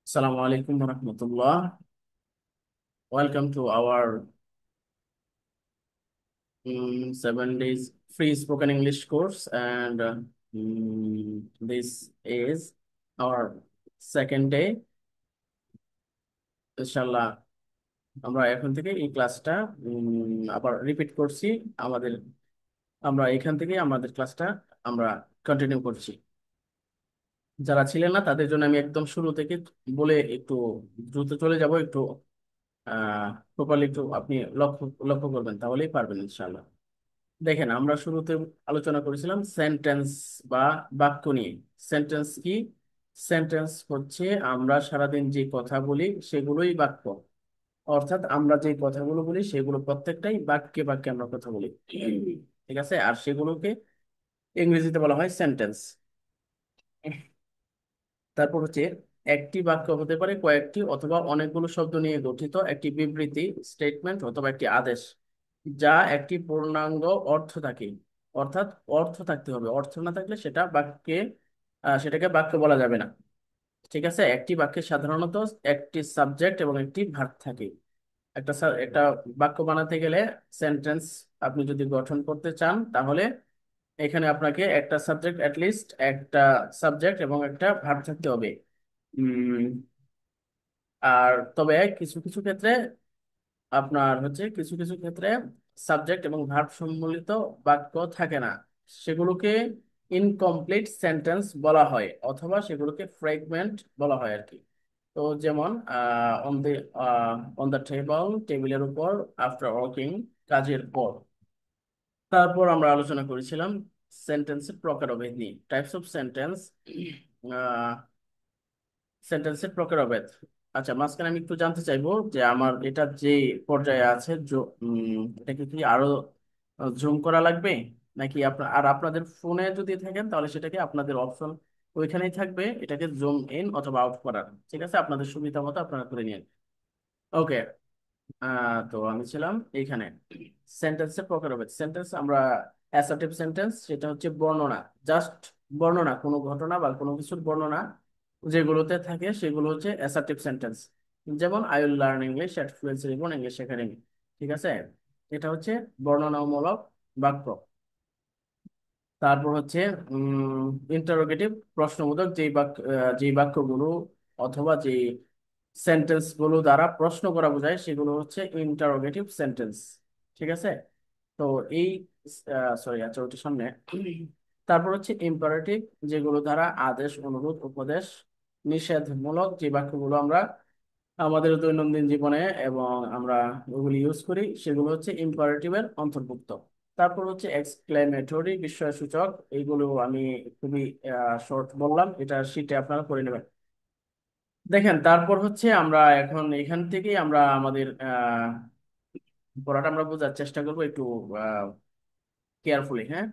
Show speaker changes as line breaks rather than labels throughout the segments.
Assalamu alaikum warahmatullah. Welcome to our 7 days free spoken English course, and this is our second day. ইনশাল্লাহ আমরা এখন থেকে এই ক্লাসটা আবার রিপিট করছি। আমাদের আমরা এখান থেকে আমাদের ক্লাসটা আমরা কন্টিনিউ করছি। যারা ছিলেন না তাদের জন্য আমি একদম শুরু থেকে বলে একটু দ্রুত চলে যাব, একটু প্রপারলি একটু আপনি লক্ষ্য লক্ষ্য করবেন, তাহলেই পারবেন ইনশাল্লাহ। দেখেন, আমরা শুরুতে আলোচনা করেছিলাম সেন্টেন্স বা বাক্য নিয়ে। সেন্টেন্স কি? সেন্টেন্স হচ্ছে আমরা সারাদিন যে কথা বলি সেগুলোই বাক্য। অর্থাৎ আমরা যে কথাগুলো বলি সেগুলো প্রত্যেকটাই বাক্যে বাক্যে আমরা কথা বলি। ঠিক আছে, আর সেগুলোকে ইংরেজিতে বলা হয় সেন্টেন্স। তারপর হচ্ছে একটি বাক্য হতে পারে কয়েকটি অথবা অনেকগুলো শব্দ নিয়ে গঠিত একটি বিবৃতি, স্টেটমেন্ট অথবা একটি আদেশ, যা একটি পূর্ণাঙ্গ অর্থ থাকে। অর্থাৎ অর্থ থাকতে হবে, অর্থ না থাকলে সেটাকে বাক্য বলা যাবে না। ঠিক আছে, একটি বাক্যে সাধারণত একটি সাবজেক্ট এবং একটি ভার্ব থাকে। একটা বাক্য বানাতে গেলে, সেন্টেন্স আপনি যদি গঠন করতে চান, তাহলে এখানে আপনাকে একটা সাবজেক্ট, অ্যাটলিস্ট একটা সাবজেক্ট এবং একটা ভার্ব থাকতে হবে। উম আর তবে কিছু কিছু ক্ষেত্রে আপনার হচ্ছে কিছু কিছু ক্ষেত্রে সাবজেক্ট এবং ভার্ব সম্মিলিত বাক্য থাকে না। সেগুলোকে ইনকমপ্লিট সেন্টেন্স বলা হয়, অথবা সেগুলোকে ফ্র্যাগমেন্ট বলা হয় আর কি। তো যেমন on the on the table, টেবিলের উপর, আফটার ওয়ার্কিং, কাজের পর। তারপর আমরা আলোচনা করেছিলাম সেন্টেন্সের প্রকারভেদ নিয়ে, টাইপস অফ সেন্টেন্স, সেন্টেন্সের প্রকারভেদ। আচ্ছা, মাঝখানে আমি একটু জানতে চাইবো যে আমার এটা যে পর্যায়ে আছে, এটাকে কি আরো জুম করা লাগবে, নাকি আপনাদের ফোনে যদি থাকেন তাহলে সেটাকে আপনাদের অপশন ওইখানেই থাকবে, এটাকে জুম ইন অথবা আউট করার। ঠিক আছে, আপনাদের সুবিধা মতো আপনারা করে নিন। ওকে। তো আমি ছিলাম এইখানে। সেন্টেন্সের প্রকারভেদ। সেন্টেন্স আমরা অ্যাসার্টিভ সেন্টেন্স, সেটা হচ্ছে বর্ণনা, জাস্ট বর্ণনা, কোনো ঘটনা বা কোনো কিছুর বর্ণনা যেগুলোতে থাকে সেগুলো হচ্ছে অ্যাসার্টিভ সেন্টেন্স। যেমন I will learn English at fluency ribbon English academy. ঠিক আছে, এটা হচ্ছে বর্ণনামূলক বাক্য। তারপর হচ্ছে ইন্টারোগেটিভ, প্রশ্নবোধক যেই বাক্যগুলো অথবা যে সেন্টেন্স গুলো দ্বারা প্রশ্ন করা বোঝায় সেগুলো হচ্ছে ইন্টারোগেটিভ সেন্টেন্স। ঠিক আছে। তো এই সরি, আচ্ছা ওইটার সামনে। তারপর হচ্ছে ইম্পারেটিভ, যেগুলো দ্বারা আদেশ, অনুরোধ, উপদেশ, নিষেধমূলক যে বাক্যগুলো আমরা আমাদের দৈনন্দিন জীবনে এবং আমরা ওগুলি ইউজ করি, সেগুলো হচ্ছে ইম্পারেটিভের অন্তর্ভুক্ত। তারপর হচ্ছে এক্সক্লেমেটরি, বিস্ময়সূচক। এইগুলো আমি খুবই শর্ট বললাম, এটা শিটে আপনারা করে নেবেন। দেখেন, তারপর হচ্ছে আমরা এখন এখান থেকেই আমরা আমাদের পড়াটা আমরা বোঝার চেষ্টা করবো একটু কেয়ারফুলি। হ্যাঁ,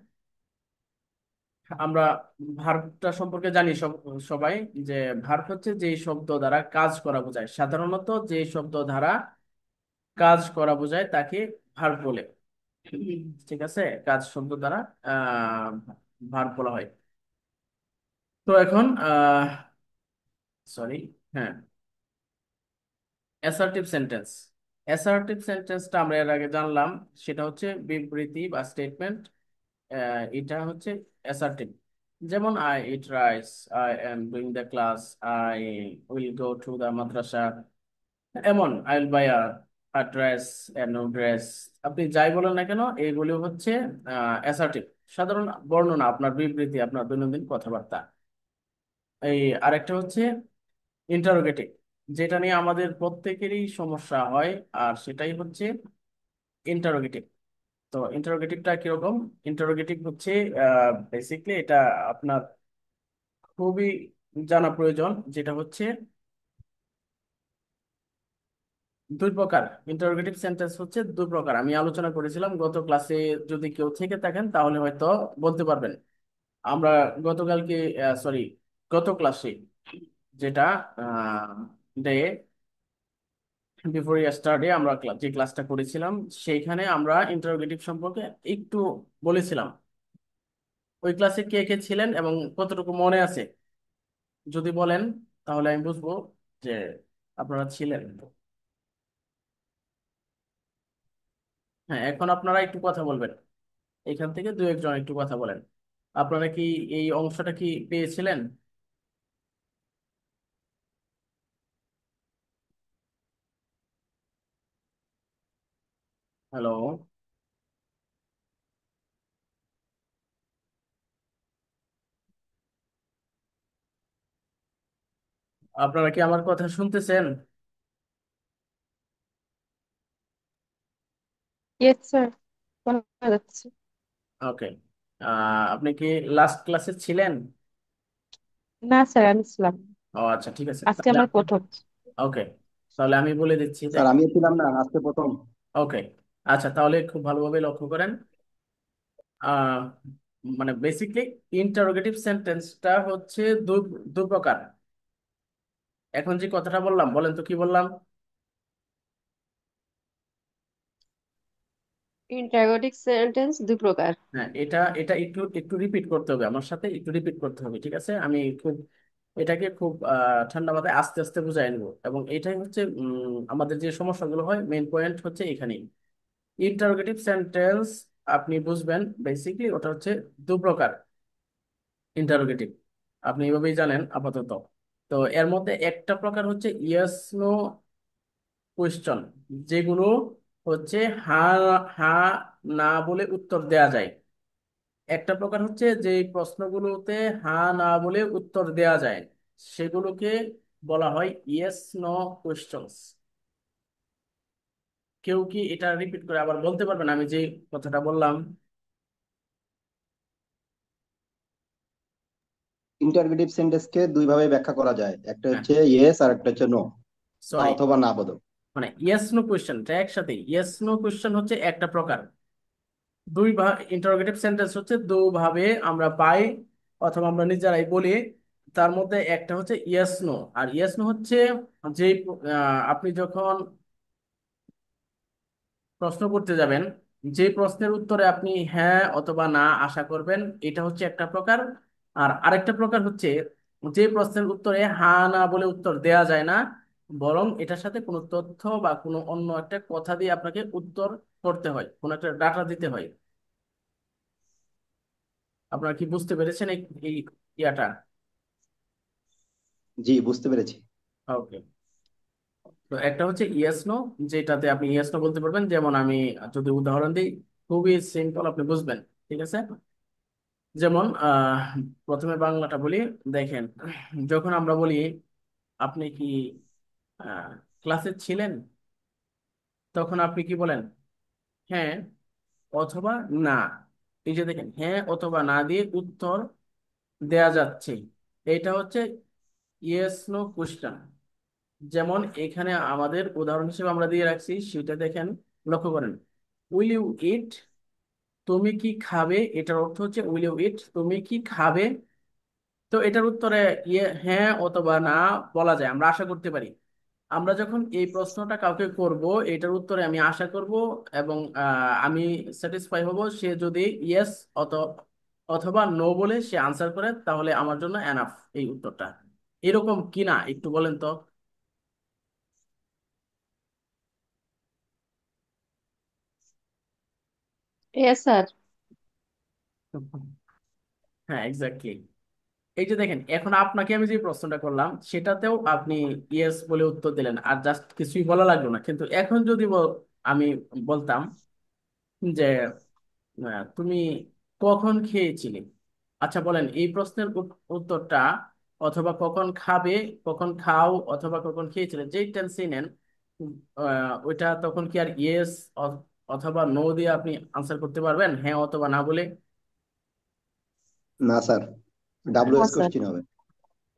আমরা ভার্বটা সম্পর্কে জানি সবাই, যে ভার্ব হচ্ছে যে শব্দ দ্বারা কাজ করা বোঝায়। সাধারণত যে শব্দ দ্বারা কাজ করা বোঝায় তাকে ভার্ব বলে। ঠিক আছে, কাজ শব্দ দ্বারা আহ ভার্ব বলা হয়। তো এখন সরি, হ্যাঁ, অ্যাসার্টিভ সেন্টেন্স। অ্যাসার্টিভ সেন্টেন্সটা আমরা এর আগে জানলাম, সেটা হচ্ছে বিবৃতি বা স্টেটমেন্ট। এটা হচ্ছে অ্যাসার্টিভ। যেমন I eat rice, I am doing the class, I will go to the madrasa. এমন I will buy a dress, a new dress. আপনি যাই বলেন না কেন, এগুলো হচ্ছে অ্যাসার্টিভ, সাধারণ বর্ণনা, আপনার বিবৃতি, আপনার দৈনন্দিন কথাবার্তা। এই আরেকটা হচ্ছে ইন্টারোগেটিভ, যেটা নিয়ে আমাদের প্রত্যেকেরই সমস্যা হয়, আর সেটাই হচ্ছে ইন্টারোগেটিভ। তো ইন্টারোগেটিভটা কিরকম? ইন্টারোগেটিভ হচ্ছে বেসিকলি এটা আপনার খুবই জানা প্রয়োজন, যেটা হচ্ছে দুই প্রকার। ইন্টারোগেটিভ সেন্টেন্স হচ্ছে দুই প্রকার, আমি আলোচনা করেছিলাম গত ক্লাসে। যদি কেউ থেকে থাকেন তাহলে হয়তো বলতে পারবেন। আমরা গতকালকে, সরি, গত ক্লাসে, যেটা ডে বিফোর ইয়াস্টারডে আমরা যে ক্লাসটা করেছিলাম, সেইখানে আমরা ইন্টারোগেটিভ সম্পর্কে একটু বলেছিলাম। ওই ক্লাসে কে কে ছিলেন এবং কতটুকু মনে আছে যদি বলেন, তাহলে আমি বুঝবো। যে আপনারা ছিলেন। হ্যাঁ, এখন আপনারা একটু কথা বলবেন, এখান থেকে দু একজন একটু কথা বলেন। আপনারা কি এই অংশটা কি পেয়েছিলেন? হ্যালো, আপনারা কি আমার কথা শুনতেছেন?
ইয়েস স্যার, শোনা যাচ্ছে।
ওকে। আপনি কি লাস্ট ক্লাসে ছিলেন?
না স্যার, আমি ছিলাম না।
ও আচ্ছা, ঠিক আছে
আজকে
তাহলে।
আমার প্রথম।
ওকে, তাহলে আমি বলে দিচ্ছি,
স্যার
দেখেন।
আমিও ছিলাম না আজকে প্রথম।
ওকে, আচ্ছা, তাহলে খুব ভালোভাবে লক্ষ্য করেন। আহ, মানে বেসিকলি ইন্টারোগেটিভ সেন্টেন্সটা হচ্ছে দু দু প্রকার। এখন যে কথাটা বললাম, বলেন তো কি বললাম?
ইন্টারোগেটিভ সেন্টেন্স দুই প্রকার।
হ্যাঁ, এটা এটা একটু একটু রিপিট করতে হবে, আমার সাথে একটু রিপিট করতে হবে, ঠিক আছে? আমি খুব এটাকে খুব ঠান্ডা মাথায় আস্তে আস্তে বুঝাই নেবো, এবং এটাই হচ্ছে আমাদের যে সমস্যাগুলো হয়, মেইন পয়েন্ট হচ্ছে এখানেই। ইন্টারোগেটিভ সেন্টেন্স আপনি বুঝবেন, বেসিকলি ওটা হচ্ছে দু প্রকার। ইন্টারোগেটিভ আপনি এভাবেই জানেন আপাতত। তো এর মধ্যে একটা প্রকার হচ্ছে ইয়েস নো কোয়েশ্চন, যেগুলো হচ্ছে হ্যাঁ হ্যাঁ না বলে উত্তর দেয়া যায়। একটা প্রকার হচ্ছে যে প্রশ্নগুলোতে হ্যাঁ না বলে উত্তর দেয়া যায়, সেগুলোকে বলা হয় ইয়েস নো কোয়েশ্চনস। কেউ কি এটা রিপিট করে আবার বলতে পারবেন আমি যে কথাটা বললাম?
ইন্টারগেটিভ সেন্টেন্সকে দুই ভাবে ব্যাখ্যা করা যায়, একটা
হ্যাঁ,
হচ্ছে ইয়েস আর একটা হচ্ছে নো,
সরি,
অথবা না বোধক।
মানে ইয়েস নো কোয়েশ্চেনটা একসাথে। ইয়েস নো কোয়েশ্চেন হচ্ছে একটা প্রকার। দুই ভাগ ইন্টারোগেটিভ সেন্টেন্স হচ্ছে দুভাবে আমরা পাই, অথবা আমরা নিজেরাই বলি। তার মধ্যে একটা হচ্ছে ইয়েস নো। আর ইয়েস নো হচ্ছে যে আপনি যখন প্রশ্ন করতে যাবেন, যে প্রশ্নের উত্তরে আপনি হ্যাঁ অথবা না আশা করবেন, এটা হচ্ছে একটা প্রকার। আর আরেকটা প্রকার হচ্ছে যে প্রশ্নের উত্তরে হ্যাঁ না বলে উত্তর দেয়া যায় না, বরং এটার সাথে কোনো তথ্য বা কোনো অন্য একটা কথা দিয়ে আপনাকে উত্তর করতে হয়, কোনো একটা ডাটা দিতে হয়। আপনারা কি বুঝতে পেরেছেন এই এই ইয়াটা?
জি, বুঝতে পেরেছি।
ওকে। তো একটা হচ্ছে ইয়েস নো, যেটাতে আপনি ইয়েস নো বলতে পারবেন। যেমন আমি যদি উদাহরণ দিই, খুবই সিম্পল, আপনি বুঝবেন, ঠিক আছে? যেমন প্রথমে বাংলাটা বলি, দেখেন। যখন আমরা বলি আপনি কি ক্লাসে ছিলেন, তখন আপনি কি বলেন? হ্যাঁ অথবা না। এই যে দেখেন, হ্যাঁ অথবা না দিয়ে উত্তর দেয়া যাচ্ছে, এটা হচ্ছে ইয়েস নো কোশ্চেন। যেমন এখানে আমাদের উদাহরণ হিসেবে আমরা দিয়ে রাখছি, সেটা দেখেন, লক্ষ্য করেন। উইল ইউ ইট, তুমি কি খাবে, এটার অর্থ হচ্ছে উইল ইউ ইট, তুমি কি খাবে। তো এটার উত্তরে ইয়ে হ্যাঁ অথবা না বলা যায়, আমরা আশা করতে পারি। আমরা যখন এই প্রশ্নটা কাউকে করব, এটার উত্তরে আমি আশা করব, এবং আমি স্যাটিসফাই হব, সে যদি ইয়েস অথবা নো বলে সে আনসার করে, তাহলে আমার জন্য এনাফ এই উত্তরটা। এরকম কি না একটু বলেন তো?
Yes sir.
হ্যাঁ, এক্স্যাক্টলি। এই যে দেখেন, এখন আপনাকে আমি যে প্রশ্নটা করলাম, সেটাতেও আপনি ইয়েস বলে উত্তর দিলেন, আর জাস্ট কিছুই বলা লাগলো না। কিন্তু এখন যদি আমি বলতাম যে তুমি কখন খেয়েছিলে, আচ্ছা বলেন এই প্রশ্নের উত্তরটা, অথবা কখন খাবে, কখন খাও, অথবা কখন খেয়েছিলে, যেই টেন্সই নেন, ওইটা তখন কি আর ইয়েস অথবা নো দিয়ে আপনি আনসার করতে পারবেন, হ্যাঁ অথবা না বলে?
না স্যার,
হ্যাঁ,
না
ডাব্লিউএস
স্যার।
কোশ্চিন হবে।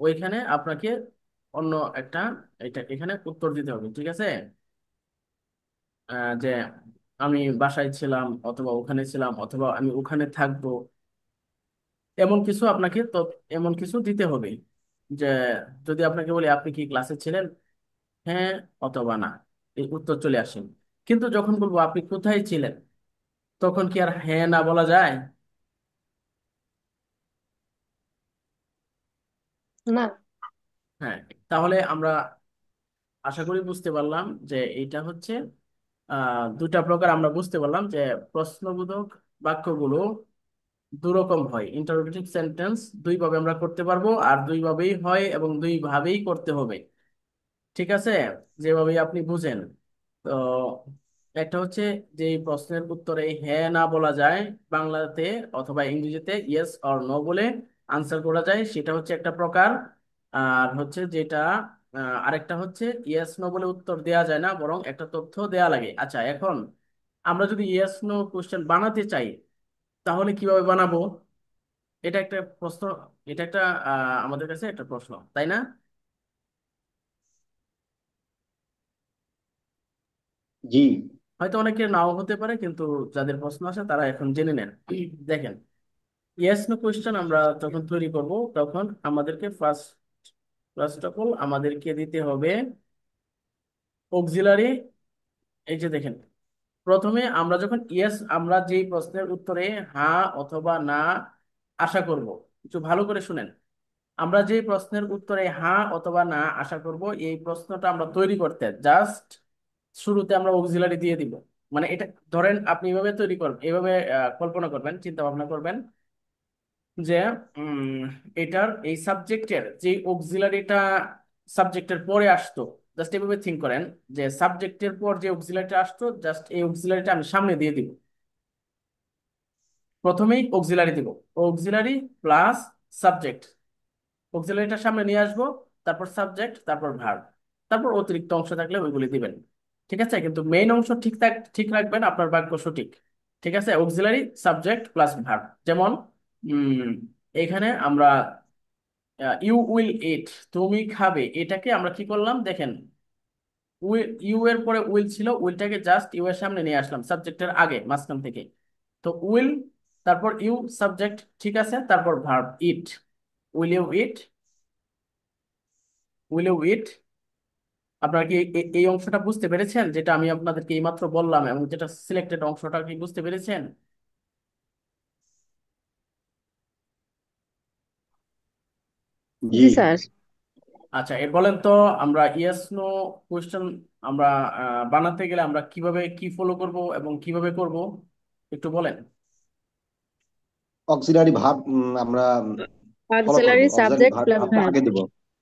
ওইখানে আপনাকে অন্য একটা, এটা এখানে উত্তর দিতে হবে, ঠিক আছে? যে আমি বাসায় ছিলাম, অথবা ওখানে ছিলাম, অথবা আমি ওখানে থাকবো, এমন কিছু আপনাকে তো এমন কিছু দিতে হবে। যে যদি আপনাকে বলি আপনি কি ক্লাসে ছিলেন, হ্যাঁ অথবা না, এই উত্তর চলে আসেন। কিন্তু যখন বলবো আপনি কোথায় ছিলেন, তখন কি আর হ্যাঁ না বলা যায়?
না।
হ্যাঁ, তাহলে আমরা আশা করি বুঝতে পারলাম যে এটা হচ্ছে দুটা প্রকার আমরা বুঝতে পারলাম যে প্রশ্নবোধক বাক্যগুলো দুরকম হয়। ইন্টারোগেটিভ সেন্টেন্স দুই ভাবে আমরা করতে পারবো, আর দুই ভাবেই হয় এবং দুই ভাবেই করতে হবে। ঠিক আছে, যেভাবেই আপনি বুঝেন। তো একটা হচ্ছে যে প্রশ্নের উত্তরে হ্যাঁ না বলা যায় বাংলাতে, অথবা ইংরেজিতে ইয়েস অর নো বলে আনসার করা যায়, সেটা হচ্ছে একটা প্রকার। আর হচ্ছে যেটা আরেকটা হচ্ছে ইয়েস নো বলে উত্তর দেওয়া যায় না, বরং একটা তথ্য দেয়া লাগে। আচ্ছা, এখন আমরা যদি ইয়েস নো কোশ্চেন বানাতে চাই তাহলে কিভাবে বানাবো? এটা একটা প্রশ্ন। এটা একটা আমাদের কাছে একটা প্রশ্ন, তাই না?
জি।
হয়তো অনেকের নাও হতে পারে, কিন্তু যাদের প্রশ্ন আছে তারা এখন জেনে নেন। দেখেন, ইয়েস নো কোয়েশ্চেন আমরা যখন তৈরি করব তখন আমাদেরকে ফার্স্ট ফার্স্ট অফ অল আমাদেরকে দিতে হবে অক্সিলারি। এই যে দেখেন, প্রথমে আমরা যখন ইয়েস, আমরা যেই প্রশ্নের উত্তরে হ্যাঁ অথবা না আশা করব, একটু ভালো করে শুনেন। আমরা যে প্রশ্নের উত্তরে হ্যাঁ অথবা না আশা করব, এই প্রশ্নটা আমরা তৈরি করতে জাস্ট শুরুতে আমরা অক্সিলারি দিয়ে দিব। মানে এটা ধরেন আপনি এভাবে তৈরি করবেন, এভাবে কল্পনা করবেন, চিন্তা ভাবনা করবেন যে উম, এটার এই সাবজেক্টের যে অক্সিলারিটা সাবজেক্টের পরে আসতো, জাস্ট এভাবে থিঙ্ক করেন যে সাবজেক্টের পর যে অক্সিলারিটা আসতো, জাস্ট এই অক্সিলারিটা আমি সামনে দিয়ে দিব। প্রথমেই অক্সিলারি দিব, অক্সিলারি প্লাস সাবজেক্ট, অক্সিলারিটা সামনে নিয়ে আসবো, তারপর সাবজেক্ট, তারপর ভার্ব, তারপর অতিরিক্ত অংশ থাকলে ওইগুলি দিবেন। ঠিক আছে, কিন্তু মেইন অংশ ঠিক রাখবেন, আপনার বাক্য সঠিক। ঠিক আছে, অক্সিলারি সাবজেক্ট প্লাস ভার্ব। যেমন উম এখানে আমরা ইউ উইল ইট, তুমি খাবে, এটাকে আমরা কি করলাম দেখেন, উইল, ইউ এর পরে উইল ছিল, উইলটাকে জাস্ট ইউ এর সামনে নিয়ে আসলাম সাবজেক্টের আগে মাঝখান থেকে। তো উইল, তারপর ইউ, সাবজেক্ট, ঠিক আছে, তারপর verb eat. Will you eat, will you eat. আপনারা কি এই অংশটা বুঝতে পেরেছেন, যেটা আমি আপনাদেরকে এইমাত্র বললাম, এবং যেটা সিলেক্টেড অংশটা কি বুঝতে পেরেছেন?
জি।
জি স্যার।
আচ্ছা, এ বলেন তো, আমরা ইয়েস নো কোশ্চেন আমরা বানাতে গেলে আমরা কিভাবে কি ফলো করব এবং কিভাবে করব, একটু বলেন।
অক্সিলারি ভার্ব আমরা ফলো করব,
অক্সিলারি
অক্সিলারি
সাবজেক্ট প্লাস
ভার্বটা
ভার্ব।
আগে দেব।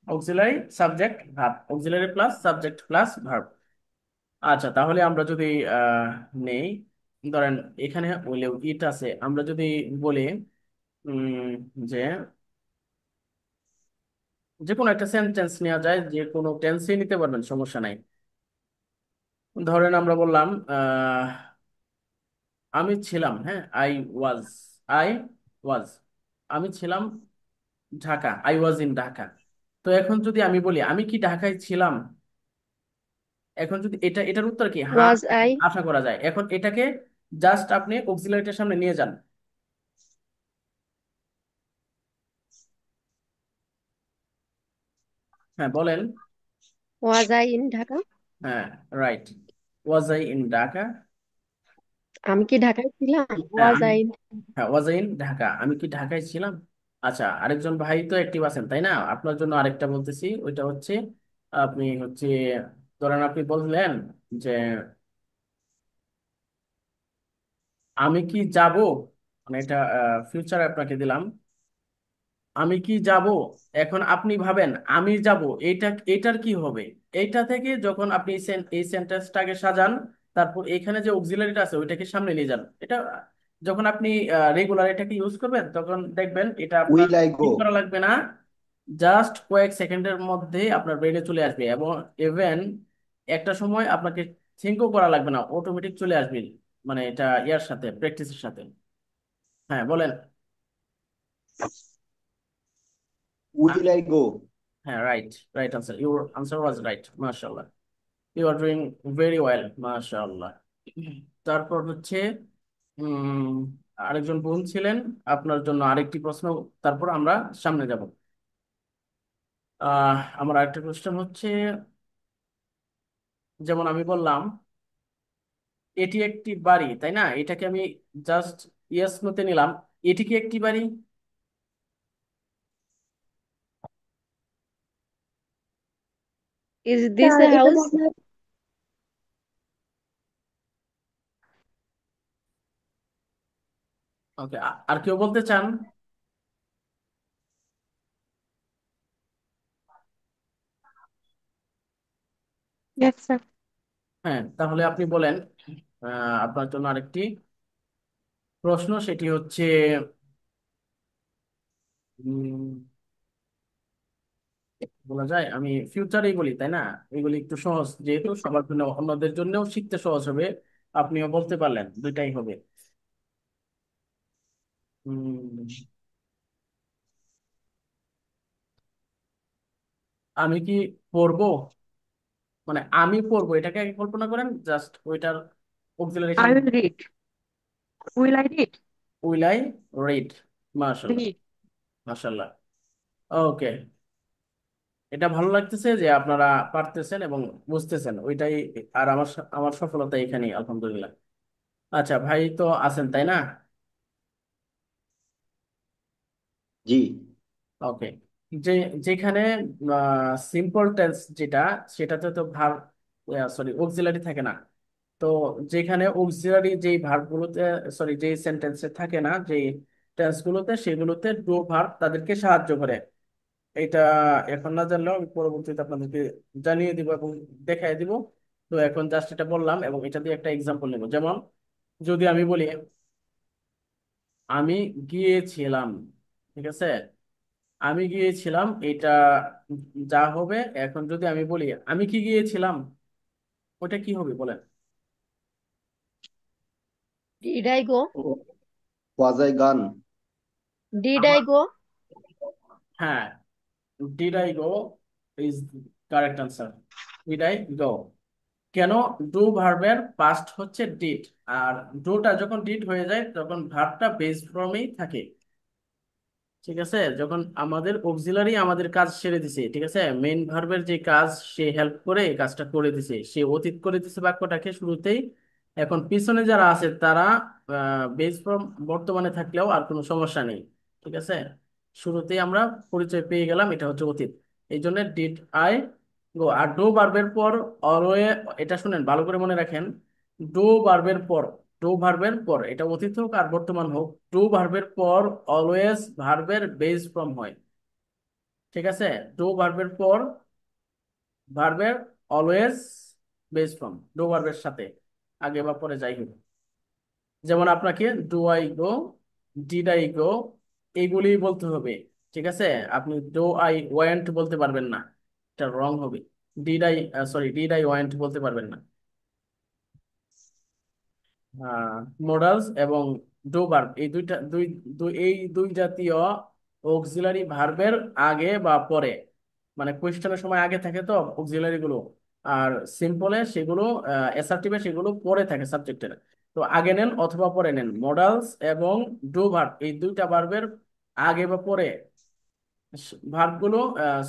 Auxiliary subject verb, auxiliary plus subject plus verb. আচ্ছা, তাহলে আমরা যদি নেই, ধরেন এখানে উইল ইট আছে, আমরা যদি বলি উম, যে যে কোনো একটা সেন্টেন্স নেওয়া যায়, যে কোনো টেন্সই নিতে পারবেন, সমস্যা নাই। ধরেন আমরা বললাম আমি ছিলাম, হ্যাঁ, ওয়াজ আই ওয়াজ, আমি ছিলাম Dhaka, I was in Dhaka. তো এখন যদি আমি বলি আমি কি ঢাকায় ছিলাম, এখন যদি এটার উত্তর কি হ্যাঁ
ওয়াজ আই।
আশা করা যায়। এখন এটাকে জাস্ট আপনি অক্সিলারিটার সামনে নিয়ে যান। হ্যাঁ বলেন।
Was I in Dhaka.
হ্যাঁ, right, was I in Dhaka.
আমি কি ঢাকায় ছিলাম?
হ্যাঁ
ওয়াজ
আমি,
আই।
হ্যাঁ ওয়াজ আই ইন ঢাকা, আমি কি ঢাকায় ছিলাম। আচ্ছা, আরেকজন ভাই তো অ্যাক্টিভ আছেন, তাই না? আপনার জন্য আরেকটা বলতেছি, ওইটা হচ্ছে আপনি হচ্ছে ধরেন আপনি বললেন যে আমি কি যাব, মানে এটা ফিউচারে আপনাকে দিলাম, আমি কি যাব। এখন আপনি ভাবেন আমি যাব, এটার কি হবে। এইটা থেকে যখন আপনি এই সেন্টেন্সটাকে সাজান, তারপর এখানে যে অক্সিলারিটা আছে ওইটাকে সামনে নিয়ে যান। এটা যখন আপনি রেগুলার এটাকে ইউজ করবেন তখন দেখবেন এটা আপনার
উইল আই গো।
ঠিক করা লাগবে না, জাস্ট কয়েক সেকেন্ডের মধ্যে আপনার ব্রেনে চলে আসবে, এবং ইভেন একটা সময় আপনাকে থিঙ্কও করা লাগবে না, অটোমেটিক চলে আসবে। মানে এটা ইয়ার সাথে, প্র্যাকটিসের সাথে। হ্যাঁ বলেন।
Will I go.
হ্যাঁ, right, right answer, your answer was right, মাশাআল্লাহ। You are doing very well, মাশাআল্লাহ। তারপর হচ্ছে উম আরেকজন বোন ছিলেন, আপনার জন্য আরেকটি প্রশ্ন, তারপর আমরা সামনে যাব। আমার আরেকটা কোশ্চেন হচ্ছে, যেমন আমি বললাম এটি একটি বাড়ি, তাই না? এটাকে আমি জাস্ট ইয়েস নোতে নিলাম, এটি কি একটি বাড়ি?
Is this
স্যার
a
এটা
house?
বলা
ওকে, আর কেউ বলতে চান?
Yes sir.
হ্যাঁ, তাহলে আপনি বলেন। আপনার জন্য আরেকটি প্রশ্ন, সেটি হচ্ছে উম, বলা যায় আমি ফিউচারেই বলি, তাই না? এগুলি একটু সহজ, যেহেতু সবার জন্য, অন্যদের জন্যও শিখতে সহজ হবে। আপনিও বলতে পারলেন, দুইটাই হবে। উম, আমি কি পড়বো, মানে আমি পড়বো, এটাকে আগে কল্পনা করেন, জাস্ট ওইটার অক্সিলারি
আই
শব্দ।
Will read. Will I read?
Will I read? মাশাল্লাহ,
রিড।
মাশাল্লাহ। ওকে, এটা ভালো লাগতেছে যে আপনারা পারতেছেন এবং বুঝতেছেন ওইটাই। আর আমার সফলতা এখানেই, আলহামদুলিল্লাহ। আচ্ছা, ভাই তো আছেন, তাই না?
জি।
ওকে, যে যেখানে সিম্পল টেন্স যেটা, সেটাতে তো ভার্ব, সরি, অক্সিলারি থাকে না। তো যেখানে অক্সিলারি যেই ভার্বগুলোতে, সরি, যেই সেন্টেন্সে থাকে না, যেই টেন্সগুলোতে, সেগুলোতে ডু ভার্ব তাদেরকে সাহায্য করে। এটা এখন না জানলেও আমি পরবর্তীতে আপনাদেরকে জানিয়ে দিব এবং দেখাই দিব। তো এখন জাস্ট এটা বললাম এবং এটা দিয়ে একটা এক্সাম্পল নেব। যেমন যদি আমি বলি আমি গিয়েছিলাম, ঠিক আছে? আমি গিয়েছিলাম, এটা যা হবে। এখন যদি আমি বলি আমি কি গিয়েছিলাম, ওটা কি হবে বলেন?
Did I go?
Was I গান।
Did I
আমার,
go?
হ্যাঁ, did I go is correct answer. Did I গো। কেন? ডু ভার্বের পাস্ট হচ্ছে ডিড, আর ডুটা যখন ডিড হয়ে যায় তখন ভার্বটা বেস ফর্মেই থাকে। ঠিক আছে, যখন আমাদের অক্সিলারি আমাদের কাজ সেরে দিছে, ঠিক আছে, মেইন ভার্বের যে কাজ সে হেল্প করে এই কাজটা করে দিছে, সে অতীত করে দিছে বাক্যটাকে শুরুতেই। এখন পিছনে যারা আছে তারা বেস ফর্ম বর্তমানে থাকলেও আর কোনো সমস্যা নেই। ঠিক আছে, শুরুতেই আমরা পরিচয় পেয়ে গেলাম, এটা হচ্ছে অতীত। এই জন্য ডিড আই গো। আর ডু ভার্বের পর অলওয়ে, এটা শুনেন ভালো করে মনে রাখেন। ডু ভার্বের পর, ডু ভার্বের পর, এটা অতীত হোক আর বর্তমান হোক, ডু ভার্বের পর অলওয়েজ ভার্বের বেস ফর্ম হয়। ঠিক আছে, ডু ভার্বের পর ভার্বের অলওয়েজ বেস ফর্ম, ডু ভার্বের সাথে, আগে বা পরে যাই হোক। যেমন আপনাকে do I go, did I গো, এইগুলি বলতে হবে। ঠিক আছে, আপনি ডু আই ওয়েন্ট বলতে পারবেন না, এটা রং হবে। Did I, sorry, did I went বলতে পারবেন না। মোডালস এবং ডু ভার্ব, এই দুইটা এই দুই জাতীয় অক্সিলারি ভার্বের আগে বা পরে, মানে কোয়েশ্চেনের সময় আগে থাকে তো অক্সিলারি গুলো, আর সিম্পলে সেগুলো, অ্যাসার্টিভে সেগুলো পরে থাকে সাবজেক্টের। তো আগে নেন অথবা পরে নেন, মোডালস এবং ডু ভার্ব, এই দুইটা ভার্বের আগে বা পরে ভার্বগুলো,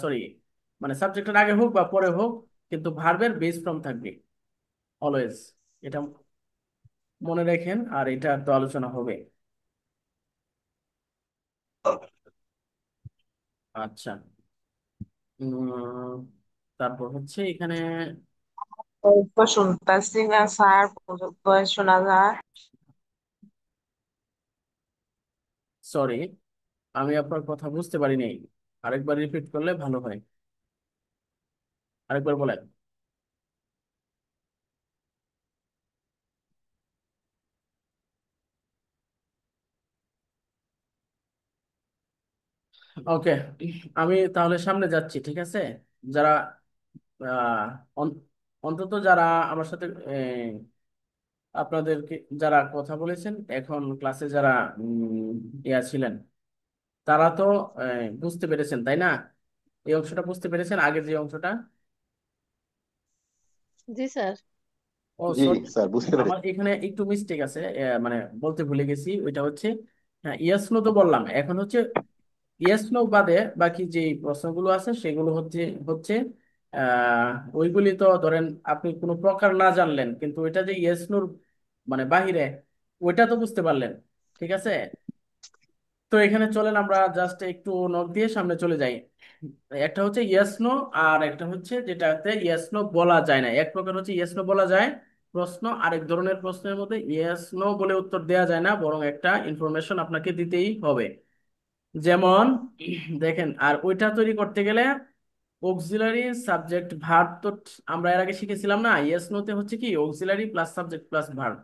সরি, মানে সাবজেক্টের আগে হোক বা পরে হোক, কিন্তু ভার্বের বেস ফর্ম থাকবে অলওয়েজ। এটা মনে রাখেন, আর এটা তো আলোচনা হবে। আচ্ছা, উম, তারপর হচ্ছে এখানে,
গল্প শুনতেছি না স্যার, বই শোনা যায়?
সরি, আমি আপনার কথা বুঝতে পারিনি, আরেকবার রিপিট করলে ভালো হয়। আরেকবার বলেন। ওকে, আমি তাহলে সামনে যাচ্ছি, ঠিক আছে? যারা আহ, অন- অন্তত যারা আমার সাথে আপনাদেরকে যারা কথা বলেছেন এখন ক্লাসে, যারা ইয়া ছিলেন, তারা তো বুঝতে পেরেছেন, তাই না? এই অংশটা বুঝতে পেরেছেন, আগের যে অংশটা।
জি স্যার।
ও
জি
সরি,
স্যার, বুঝতে
আমার
পেরেছি।
এখানে একটু মিস্টেক আছে, মানে বলতে ভুলে গেছি, ওইটা হচ্ছে, হ্যাঁ, ইয়েস নো তো বললাম, এখন হচ্ছে ইয়েস নো বাদে বাকি যে প্রশ্নগুলো আছে সেগুলো হচ্ছে হচ্ছে ওইগুলি তো ধরেন আপনি কোনো প্রকার না জানলেন, কিন্তু ওইটা যে ইয়েস নোর মানে বাহিরে, ওইটা তো বুঝতে পারলেন। ঠিক আছে, তো এখানে চলেন আমরা জাস্ট একটু নখ দিয়ে সামনে চলে যাই। একটা হচ্ছে ইয়েস নো, আর একটা হচ্ছে যেটাতে ইয়েস নো বলা যায় না। এক প্রকার হচ্ছে ইয়েস নো বলা যায় প্রশ্ন, আরেক ধরনের প্রশ্নের মধ্যে ইয়েস নো বলে উত্তর দেওয়া যায় না, বরং একটা ইনফরমেশন আপনাকে দিতেই হবে। যেমন দেখেন, আর ওইটা তৈরি করতে গেলে অক্সিলারি সাবজেক্ট ভার্ব তো আমরা এর আগে শিখেছিলাম না, ইয়েস নোতে হচ্ছে কি auxiliary plus subject plus verb.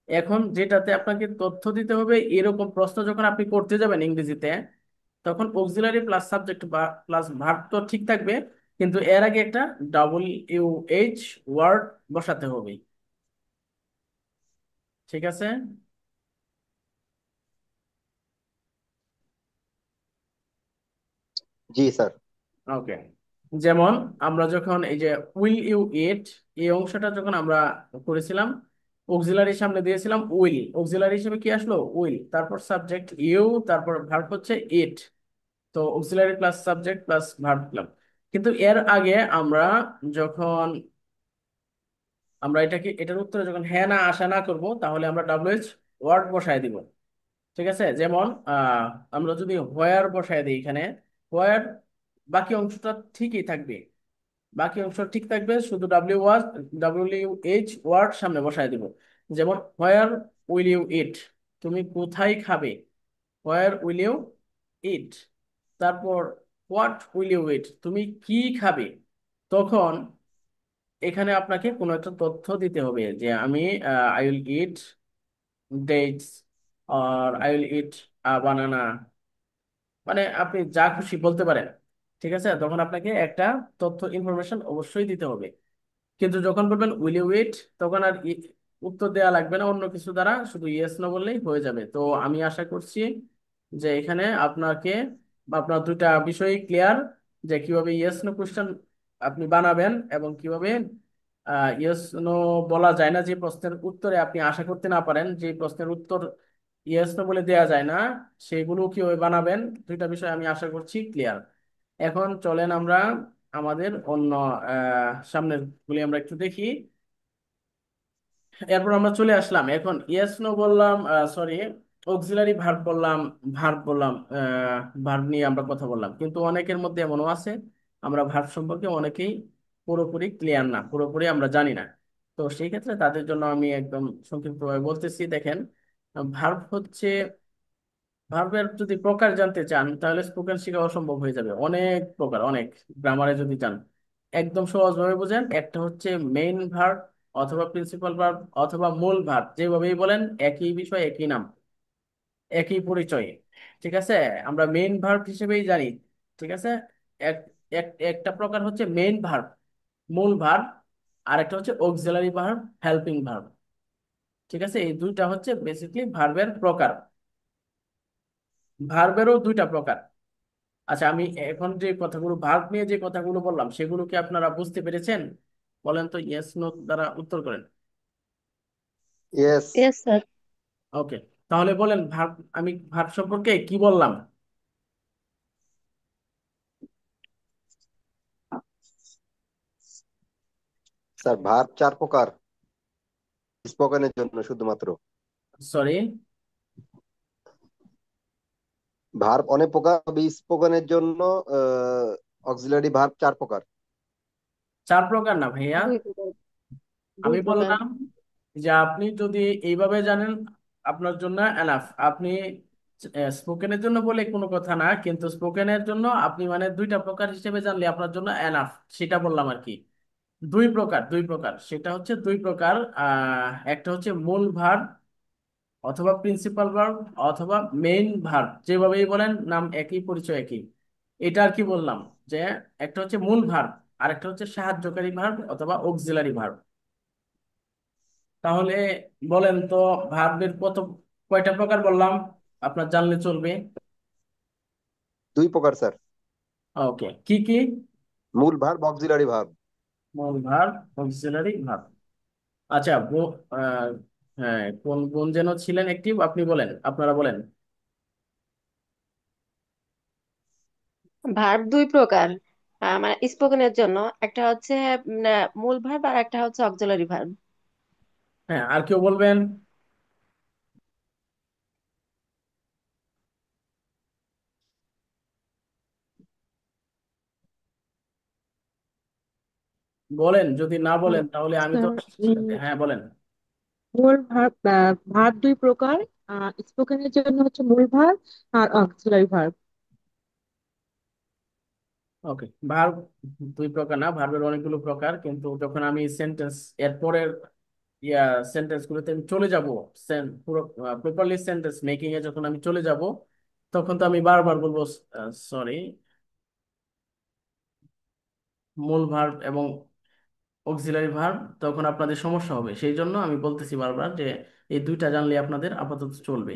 এখন যেটাতে আপনাকে তথ্য দিতে হবে, এরকম প্রশ্ন যখন আপনি করতে যাবেন ইংরেজিতে, তখন অক্সিলারি প্লাস সাবজেক্ট বা প্লাস ভার্ব তো ঠিক থাকবে, কিন্তু এর আগে একটা WH ওয়ার্ড বসাতে হবে। ঠিক আছে?
জি স্যার।
ওকে। যেমন আমরা যখন এই যে উইল ইউ ইট, এই অংশটা যখন আমরা করেছিলাম, অক্সিলারি সামনে দিয়েছিলাম উইল, অক্সিলারি হিসেবে কি আসলো উইল, তারপর সাবজেক্ট ইউ, তারপর ভার্ব হচ্ছে ইট। তো auxiliary plus subject plus verb পেলাম। কিন্তু এর আগে আমরা যখন আমরা এটার উত্তরে যখন হ্যাঁ না আশা না করব, তাহলে আমরা WH ওয়ার্ড বসায় দিব। ঠিক আছে? যেমন আমরা যদি হোয়ার বসায় দিই এখানে, হোয়ার, বাকি অংশটা ঠিকই থাকবে, বাকি অংশ ঠিক থাকবে, শুধু WH ওয়ার্ড সামনে বসায় দিব। যেমন হোয়ার উইল ইউ ইট, তুমি কোথায় খাবে, হোয়ার উইল ইউ ইট। তারপর হোয়াট উইল ইউ ইট, তুমি কি খাবে। তখন এখানে আপনাকে কোনো একটা তথ্য দিতে হবে যে আমি আই উইল ইট ডেটস, আর আই উইল ইট বানানা, মানে আপনি যা খুশি বলতে পারেন। ঠিক আছে? তখন আপনাকে একটা তথ্য ইনফরমেশন অবশ্যই দিতে হবে। কিন্তু যখন বলবেন উইল ইউ উইট, তখন আর উত্তর দেওয়া লাগবে না অন্য কিছু দ্বারা, শুধু ইয়েস নো বললেই হয়ে যাবে। তো আমি আশা করছি যে এখানে আপনাকে বা আপনার দুইটা বিষয় ক্লিয়ার, যে কিভাবে ইয়েস নো কোশ্চেন আপনি বানাবেন এবং কিভাবে ইয়েস নো বলা যায় না যে প্রশ্নের উত্তরে আপনি আশা করতে না পারেন, যে প্রশ্নের উত্তর ইয়েস নো বলে দেওয়া যায় না, সেগুলো কিভাবে বানাবেন। দুইটা বিষয় আমি আশা করছি ক্লিয়ার। এখন চলেন আমরা আমাদের অন্য সামনের গুলি আমরা একটু দেখি। এরপর আমরা চলে আসলাম, এখন ইয়েস নো বললাম, সরি, অক্সিলারি ভার্ব বললাম, ভার্ব নিয়ে আমরা কথা বললাম, কিন্তু অনেকের মধ্যে এমনও আছে আমরা ভার্ব সম্পর্কে অনেকেই পুরোপুরি ক্লিয়ার না, পুরোপুরি আমরা জানি না। তো সেই ক্ষেত্রে তাদের জন্য আমি একদম সংক্ষিপ্তভাবে বলতেছি। দেখেন, ভার্ব হচ্ছে, ভার্বের যদি প্রকার জানতে চান তাহলে স্পোকেন শেখা অসম্ভব হয়ে যাবে, অনেক প্রকার, অনেক। গ্রামারে যদি চান একদম সহজভাবে বুঝেন, একটা হচ্ছে মেইন ভার্ব অথবা প্রিন্সিপাল ভার্ব অথবা মূল ভার্ব, যেভাবেই বলেন একই বিষয় একই নাম একই পরিচয়। ঠিক আছে? আমরা মেইন ভার্ব হিসেবেই জানি। ঠিক আছে? এক একটা প্রকার হচ্ছে মেইন ভার্ব, মূল ভার্ব, আর একটা হচ্ছে অক্সিলারি ভার্ব, হেল্পিং ভার্ব। ঠিক আছে? এই দুইটা হচ্ছে বেসিকলি ভার্বের প্রকার। ভার্বেরও দুইটা প্রকার। আচ্ছা, আমি এখন যে কথাগুলো ভার্ব নিয়ে যে কথাগুলো বললাম সেগুলো কি আপনারা বুঝতে পেরেছেন? বলেন তো, ইয়েস নো দ্বারা উত্তর করেন।
ইয়েস।
Yes sir.
ওকে। তাহলে বলেন ভার্ব, আমি ভার্ব সম্পর্কে কি বললাম?
স্যার ভার্ব 4 প্রকার স্পোকেনের জন্য শুধুমাত্র।
সরি,
ভার্ব অনেক প্রকার, তবে স্পোকেনের জন্য অক্সিলারি ভার্ব 4 প্রকার।
4 প্রকার না ভাইয়া,
দুই প্রকার। দুই
আমি
প্রকার।
বললাম যে আপনি যদি এইভাবে জানেন আপনার জন্য এনাফ। আপনি স্পোকেনের জন্য বলে কোনো কথা না, কিন্তু স্পোকেনের জন্য আপনি মানে 2টা প্রকার হিসেবে জানলে আপনার জন্য এনাফ, সেটা বললাম আর কি। 2 প্রকার, 2 প্রকার, সেটা হচ্ছে 2 প্রকার। একটা হচ্ছে মূল ভার্ব অথবা প্রিন্সিপাল ভার্ব অথবা মেইন ভার্ব, যেভাবেই বলেন নাম একই পরিচয় একই। এটা আর কি বললাম, যে একটা হচ্ছে মূল ভার্ব আর একটা হচ্ছে সাহায্যকারী ভার্ব অথবা অক্সিলারি ভার্ব। তাহলে বলেন তো, ভার্বের কয়টা প্রকার বললাম আপনার জানলে চলবে?
2 প্রকার স্যার।
ওকে, কি কি?
মূল ভার্ব, অক্সিলারি ভার্ব।
মূল ভার্ব, অক্সিলারি ভার্ব। আচ্ছা, হ্যাঁ, কোন কোন যেন ছিলেন একটি, আপনি বলেন, আপনারা বলেন।
ভার্ব দুই প্রকার, মানে স্পোকেনের জন্য। একটা হচ্ছে মূল ভার্ব আর একটা হচ্ছে অক্সিলারি ভার্ব।
হ্যাঁ, আর কেউ বলবেন? বলেন, যদি না
আহ,
বলেন তাহলে আমি তো
স্যার,
হ্যাঁ বলেন।
মূল ভার্ব, ভার্ব দুই প্রকার। স্পোকেনের জন্য হচ্ছে মূল ভার্ব আর অক্সিলারি ভার্ব।
ওকে, ভার্ব দুই প্রকার না, ভার্বের অনেকগুলো প্রকার, কিন্তু যখন আমি সেন্টেন্স এর পরের সেন্টেন্স গুলোতে আমি চলে যাব, পুরো প্রপারলি সেন্টেন্স মেকিং এ যখন আমি চলে যাব, তখন তো আমি বারবার বলবো সরি, মূল ভার্ব এবং অক্সিলারি ভার্ব, তখন আপনাদের সমস্যা হবে। সেই জন্য আমি বলতেছি বারবার যে এই দুইটা জানলে আপনাদের আপাতত চলবে।